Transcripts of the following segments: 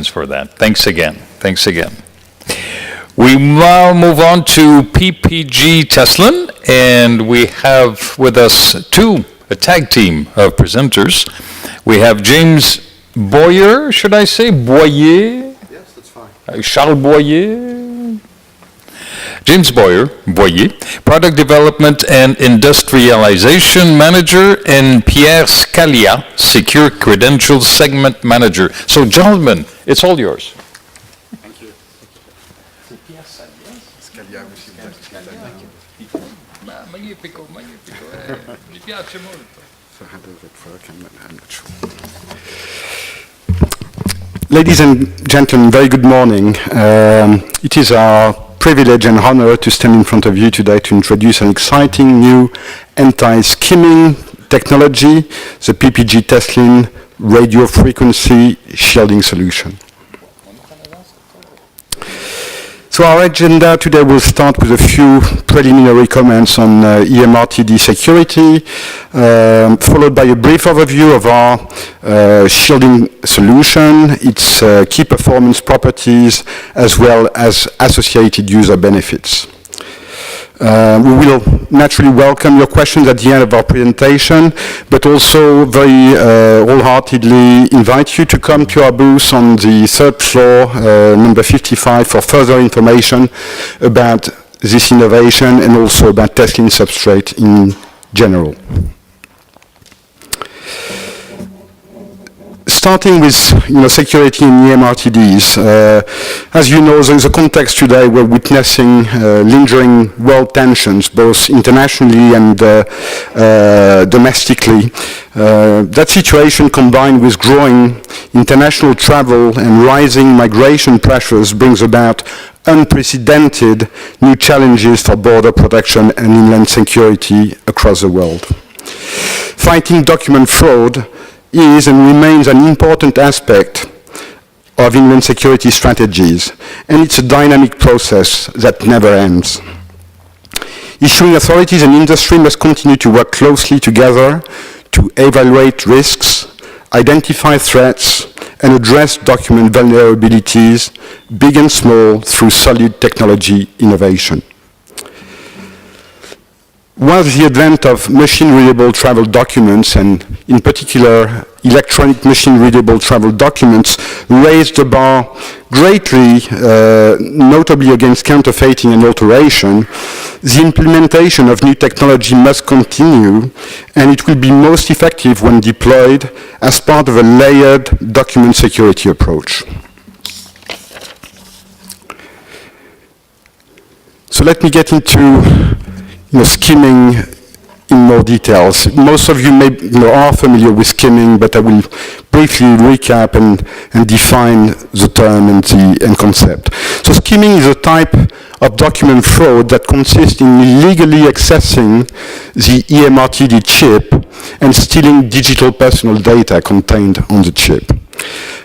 congratulations for that. Thanks again. Thanks again. We now move on to PPG Teslin, and we have with us a tag team of presenters. We have James Boyer, should I say? Boyer? Yes, that's fine. Charles Boyer? James Boyer, Product Development and Industrialization Manager, and Pierre Scalia, Secure Credentials Segment Manager. So, gentlemen, it's all yours. Thank you. Magnifico. Mi piace molto. Ladies and gentlemen, very good morning. It is our privilege and honor to stand in front of you today to introduce an exciting new anti-skimming technology, the PPG Teslin radio frequency shielding solution. So our agenda today will start with a few preliminary comments on EMRTD security, followed by a brief overview of our shielding solution, its key performance properties, as well as associated user benefits. We will naturally welcome your questions at the end of our presentation, but also very wholeheartedly invite you to come to our booth on the third floor, number 55, for further information about this innovation and also about Teslin substrate in general. Starting with security in EMRTDs, as you know, there is a context today we're witnessing lingering world tensions, both internationally and domestically. That situation, combined with growing international travel and rising migration pressures, brings about unprecedented new challenges for border protection and inland security across the world. Fighting document fraud is and remains an important aspect of inland security strategies, and it's a dynamic process that never ends. Issuing authorities and industry must continue to work closely together to evaluate risks, identify threats, and address document vulnerabilities, big and small, through solid technology innovation. While the advent of machine-readable travel documents, and in particular electronic machine-readable travel documents, raised the bar greatly, notably against counterfeiting and alteration, the implementation of new technology must continue, and it will be most effective when deployed as part of a layered document security approach. So let me get into skimming in more details. Most of you are familiar with skimming, but I will briefly recap and define the term and concept. So skimming is a type of document fraud that consists in illegally accessing the EMRTD chip and stealing digital personal data contained on the chip.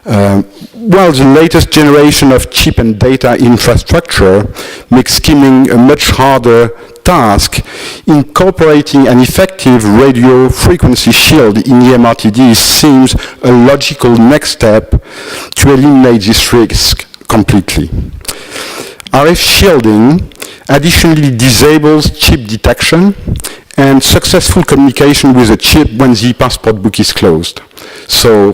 While the latest generation of chip and data infrastructure makes skimming a much harder task, incorporating an effective radio frequency shield in EMRTD seems a logical next step to eliminate this risk completely. RF shielding additionally disables chip detection and successful communication with a chip when the passport book is closed. So,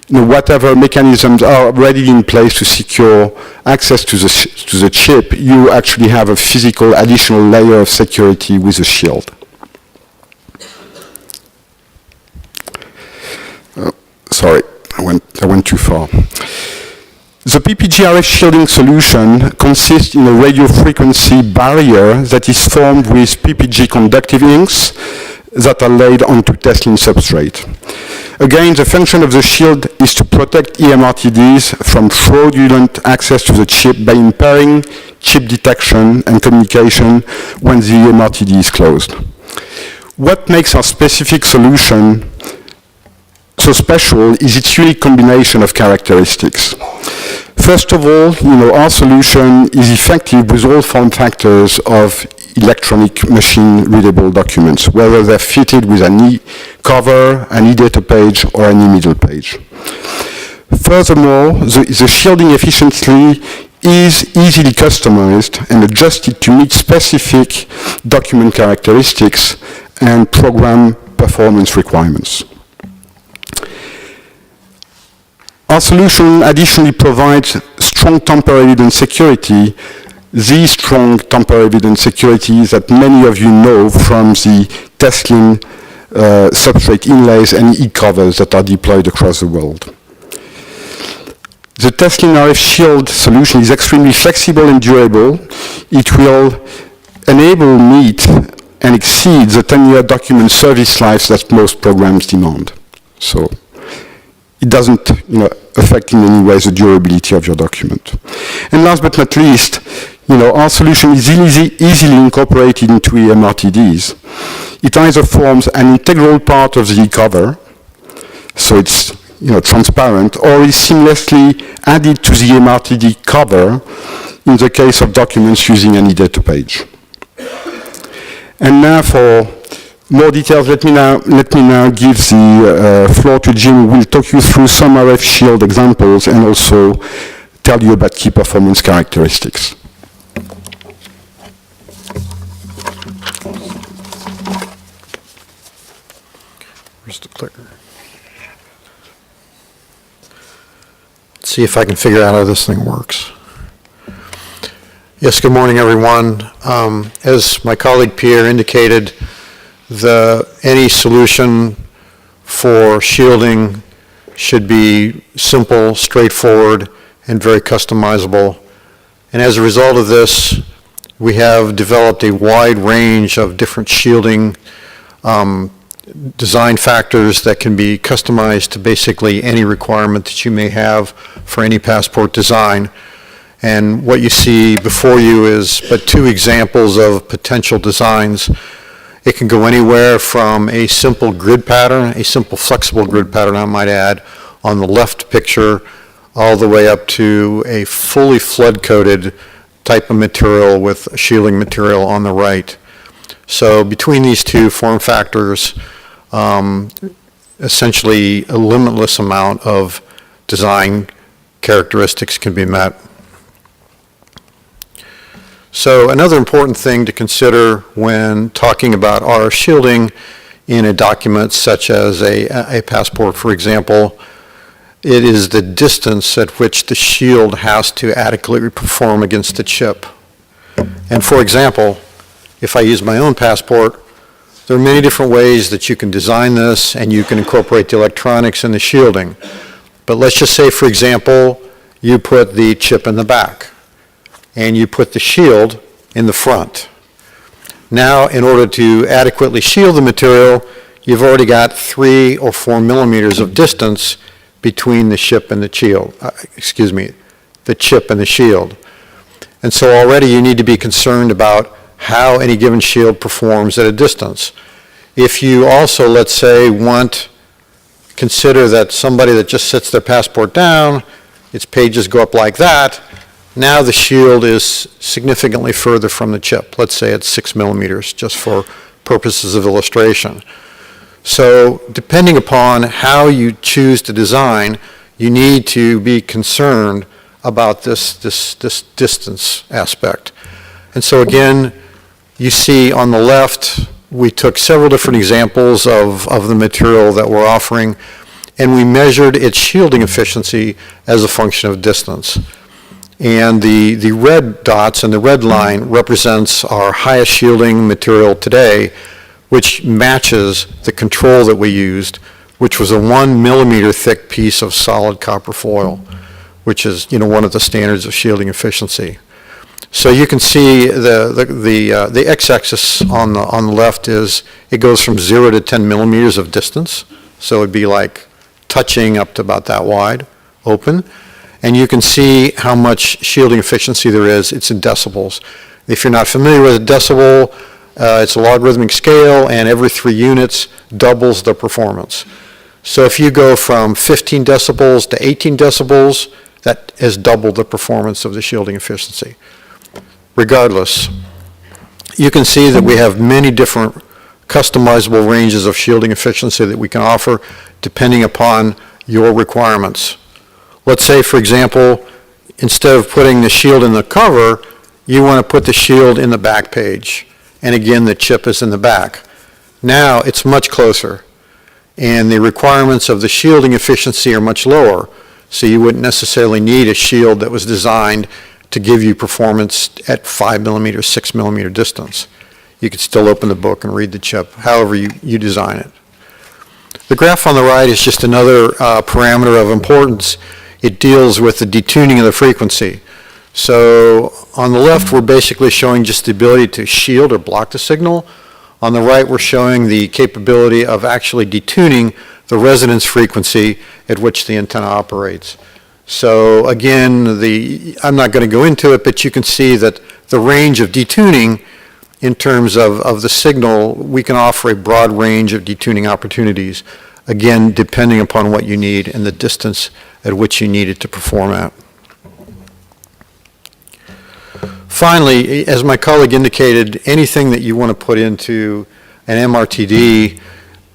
whatever mechanisms are already in place to secure access to the chip, you actually have a physical additional layer of security with a shield. Sorry, I went too far. The PPG RF shielding solution consists in a radio frequency barrier that is formed with PPG conductive inks that are laid onto Teslin substrate. Again, the function of the shield is to protect EMRTDs from fraudulent access to the chip by impairing chip detection and communication when the EMRTD is closed. What makes our specific solution so special is its unique combination of characteristics. First of all, our solution is effective with all form factors of electronic machine-readable documents, whether they're fitted with an e-cover, an e-data page, or an e-middle page. Furthermore, the shielding efficiency is easily customized and adjusted to meet specific document characteristics and program performance requirements. Our solution additionally provides strong tamper evidence security, the strong tamper evidence security that many of you know from the Teslin substrate inlays and e-covers that are deployed across the world. The Teslin RF Shield solution is extremely flexible and durable. It will enable meet and exceed the 10-year document service lives that most programs demand. So it doesn't affect in any way the durability of your document. And last but not least, our solution is easily incorporated into eMRTDs. It either forms an integral part of the e-cover, so it's transparent, or is seamlessly added to the eMRTD cover in the case of documents using any data page. And now for more details, let me now give the floor to Jim, who will talk you through some RF Shield examples and also tell you about key performance characteristics. Where's the clicker? Let's see if I can figure out how this thing works. Yes, good morning, everyone. As my colleague Pierre indicated, any solution for shielding should be simple, straightforward, and very customizable. And as a result of this, we have developed a wide range of different shielding design factors that can be customized to basically any requirement that you may have for any passport design. And what you see before you is but two examples of potential designs. It can go anywhere from a simple grid pattern, a simple flexible grid pattern, I might add, on the left picture, all the way up to a fully flood-coated type of material with shielding material on the right. So between these two form factors, essentially a limitless amount of design characteristics can be met. So another important thing to consider when talking about RF shielding in a document such as a passport, for example, it is the distance at which the shield has to adequately perform against the chip. And for example, if I use my own passport, there are many different ways that you can design this and you can incorporate the electronics and the shielding. But let's just say, for example, you put the chip in the back and you put the shield in the front. Now, in order to adequately shield the material, you've already got 3 or 4 millimeters of distance between the chip and the shield. The chip and the shield. And so already you need to be concerned about how any given shield performs at a distance. If you also, let's say, consider that somebody that just sets their passport down, its pages go up like that, now the shield is significantly further from the chip. Let's say it's 6 millimeters, just for purposes of illustration. So depending upon how you choose to design, you need to be concerned about this distance aspect. And so again, you see on the left, we took several different examples of the material that we're offering, and we measured its shielding efficiency as a function of distance. And the red dots and the red line represents our highest shielding material today, which matches the control that we used, which was a 1 millimeter thick piece of solid copper foil, which is one of the standards of shielding efficiency. So you can see the x-axis on the left it goes from 0 to 10 millimeters of distance, so it'd be like touching up to about that wide, open. And you can see how much shielding efficiency there is. It's in decibels. If you're not familiar with a decibel, it's a logarithmic scale, and every 3 units doubles the performance. So if you go from 15 decibels to 18 decibels, that has doubled the performance of the shielding efficiency. Regardless, you can see that we have many different customizable ranges of shielding efficiency that we can offer depending upon your requirements. Let's say, for example, instead of putting the shield in the cover, you want to put the shield in the back page. And again, the chip is in the back. Now it's much closer, and the requirements of the shielding efficiency are much lower. So you wouldn't necessarily need a shield that was designed to give you performance at 5 millimeter, 6 millimeter distance. You could still open the book and read the chip, however you design it. The graph on the right is just another parameter of importance. It deals with the detuning of the frequency. So on the left, we're basically showing just the ability to shield or block the signal. On the right, we're showing the capability of actually detuning the resonance frequency at which the antenna operates. So again, I'm not going to go into it, but you can see that the range of detuning in terms of the signal, we can offer a broad range of detuning opportunities, again, depending upon what you need and the distance at which you need it to perform at. Finally, as my colleague indicated, anything that you want to put into an MRTD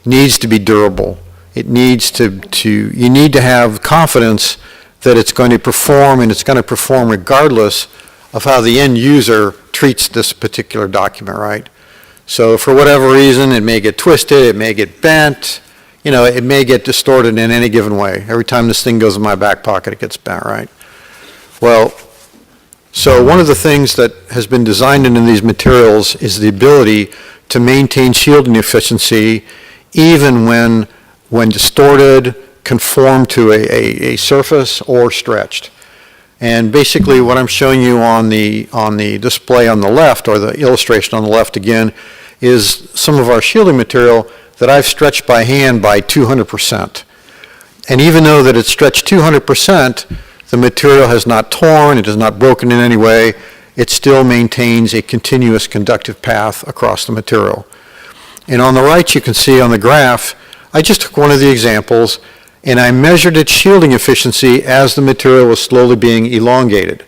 needs to be durable. It needs you need to have confidence that it's going to perform, and it's going to perform regardless of how the end user treats this particular document, right? So for whatever reason, it may get twisted, it may get bent, it may get distorted in any given way. Every time this thing goes in my back pocket, it gets bent, right? Well, so one of the things that has been designed into these materials is the ability to maintain shielding efficiency even when distorted, conform to a surface, or stretched. And basically what I'm showing you on the display on the left, or the illustration on the left again, is some of our shielding material that I've stretched by hand by 200%. And even though that it's stretched 200%, the material has not torn, it is not broken in any way, it still maintains a continuous conductive path across the material. And on the right, you can see on the graph, I just took one of the examples, and I measured its shielding efficiency as the material was slowly being elongated.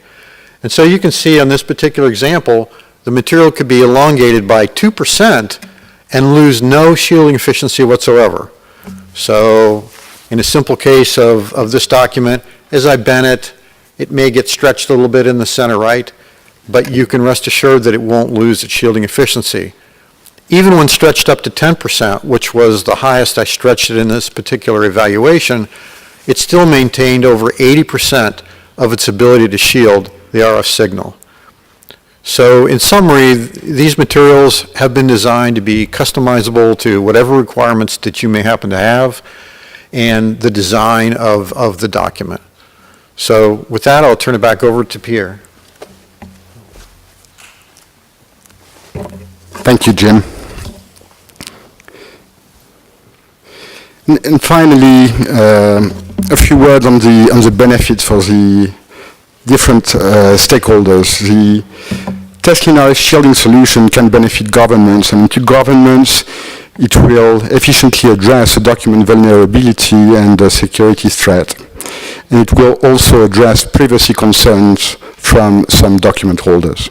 And so you can see on this particular example, the material could be elongated by 2% and lose no shielding efficiency whatsoever. So in a simple case of this document, as I bend it, it may get stretched a little bit in the center right, but you can rest assured that it won't lose its shielding efficiency. Even when stretched up to 10%, which was the highest I stretched it in this particular evaluation, it still maintained over 80% of its ability to shield the RF signal. So in summary, these materials have been designed to be customizable to whatever requirements that you may happen to have and the design of the document. So with that, I'll turn it back over to Pierre. Thank you, Jim. And finally, a few words on the benefits for the different stakeholders. The Teslin RF shielding solution can benefit governments, and to governments, it will efficiently address the document vulnerability and the security threat. And it will also address privacy concerns from some document holders.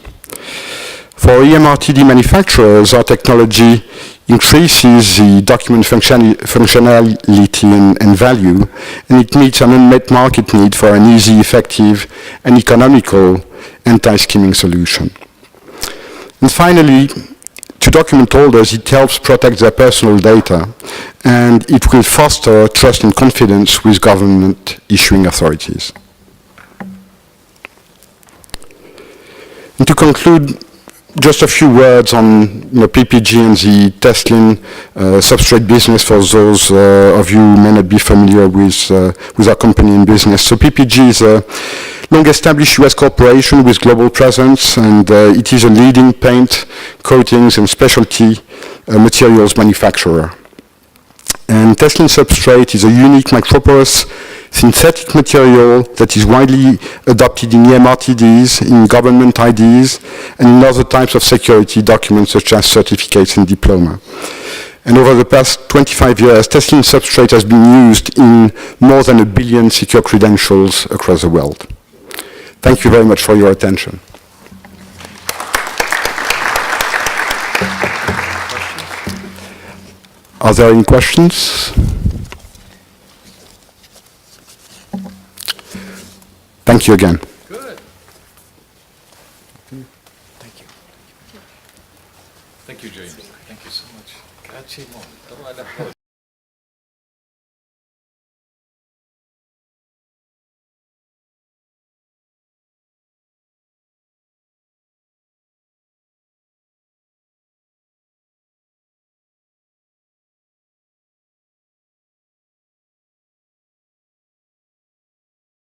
For EMRTD manufacturers, our technology increases the document functionality and value, and it meets an unmet market need for an easy, effective, and economical anti-skimming solution. And finally, to document holders, it helps protect their personal data, and it will foster trust and confidence with government issuing authorities. And to conclude, just a few words on PPG and the Teslin substrate business for those of you who may not be familiar with our company and business. So PPG is a long-established US corporation with global presence, and it is a leading paint, coatings, and specialty materials manufacturer. And Teslin substrate is a unique microporous synthetic material that is widely adopted in EMRTDs, in government IDs, and in other types of security documents such as certificates and diploma. And over the past 25 years, Teslin substrate has been used in more than 1 billion secure credentials across the world. Thank you very much for your attention. Are there any questions? Thank you again. Good. Thank you, James. Thank you so much. Grazie molto.